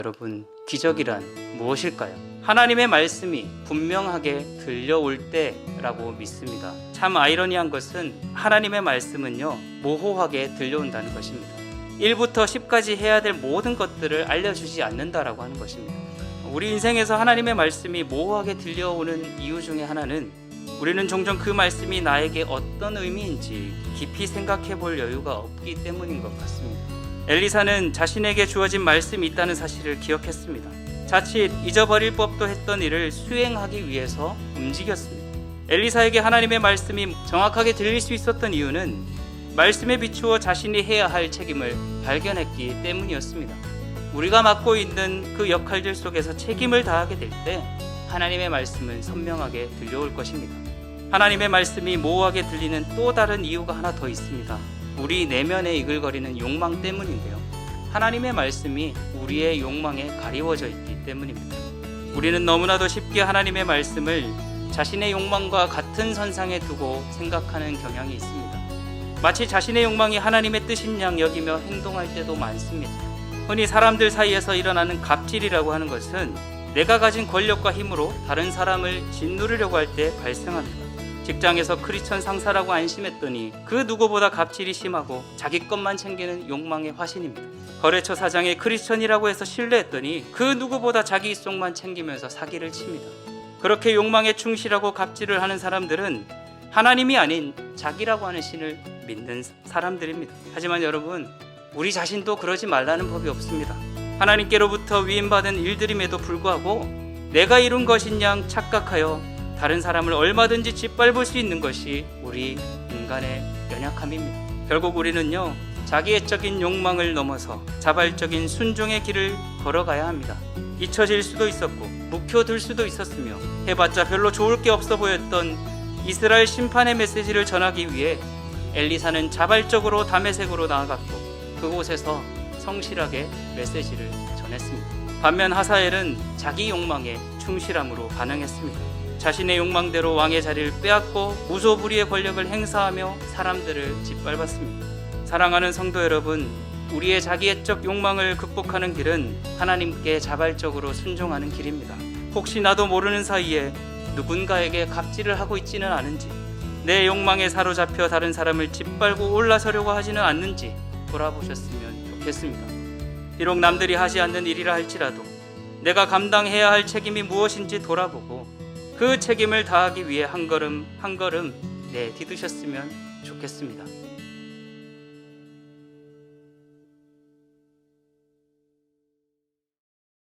여러분, 기적이란 무엇일까요? 하나님의 말씀이 분명하게 들려올 때라고 믿습니다. 참 아이러니한 것은 하나님의 말씀은요, 모호하게 들려온다는 것입니다. 1부터 10까지 해야 될 모든 것들을 알려주지 않는다라고 하는 것입니다. 우리 인생에서 하나님의 말씀이 모호하게 들려오는 이유 중에 하나는 우리는 종종 그 말씀이 나에게 어떤 의미인지 깊이 생각해 볼 여유가 없기 때문인 것 같습니다. 엘리사는 자신에게 주어진 말씀이 있다는 사실을 기억했습니다. 자칫 잊어버릴 법도 했던 일을 수행하기 위해서 움직였습니다. 엘리사에게 하나님의 말씀이 정확하게 들릴 수 있었던 이유는 말씀에 비추어 자신이 해야 할 책임을 발견했기 때문이었습니다. 우리가 맡고 있는 그 역할들 속에서 책임을 다하게 될 때 하나님의 말씀은 선명하게 들려올 것입니다. 하나님의 말씀이 모호하게 들리는 또 다른 이유가 하나 더 있습니다. 우리 내면에 이글거리는 욕망 때문인데요. 하나님의 말씀이 우리의 욕망에 가리워져 있기 때문입니다. 우리는 너무나도 쉽게 하나님의 말씀을 자신의 욕망과 같은 선상에 두고 생각하는 경향이 있습니다. 마치 자신의 욕망이 하나님의 뜻인 양 여기며 행동할 때도 많습니다. 흔히 사람들 사이에서 일어나는 갑질이라고 하는 것은 내가 가진 권력과 힘으로 다른 사람을 짓누르려고 할 때 발생합니다. 직장에서 크리스천 상사라고 안심했더니 그 누구보다 갑질이 심하고 자기 것만 챙기는 욕망의 화신입니다. 거래처 사장의 크리스천이라고 해서 신뢰했더니 그 누구보다 자기 속만 챙기면서 사기를 칩니다. 그렇게 욕망에 충실하고 갑질을 하는 사람들은 하나님이 아닌 자기라고 하는 신을 믿는 사람들입니다. 하지만 여러분, 우리 자신도 그러지 말라는 법이 없습니다. 하나님께로부터 위임받은 일들임에도 불구하고 내가 이룬 것인 양 착각하여 다른 사람을 얼마든지 짓밟을 수 있는 것이 우리 인간의 연약함입니다. 결국 우리는요, 자기애적인 욕망을 넘어서 자발적인 순종의 길을 걸어가야 합니다. 잊혀질 수도 있었고 묵혀둘 수도 있었으며 해봤자 별로 좋을 게 없어 보였던 이스라엘 심판의 메시지를 전하기 위해 엘리사는 자발적으로 다메섹으로 나아갔고 그곳에서 성실하게 메시지를 전했습니다. 반면 하사엘은 자기 욕망에 충실함으로 반응했습니다. 자신의 욕망대로 왕의 자리를 빼앗고 무소불위의 권력을 행사하며 사람들을 짓밟았습니다. 사랑하는 성도 여러분, 우리의 자기애적 욕망을 극복하는 길은 하나님께 자발적으로 순종하는 길입니다. 혹시 나도 모르는 사이에 누군가에게 갑질을 하고 있지는 않은지, 내 욕망에 사로잡혀 다른 사람을 짓밟고 올라서려고 하지는 않는지 돌아보셨으면 좋겠습니다. 비록 남들이 하지 않는 일이라 할지라도 내가 감당해야 할 책임이 무엇인지 돌아보고 그 책임을 다하기 위해 한 걸음 한 걸음 내디드셨으면 좋겠습니다.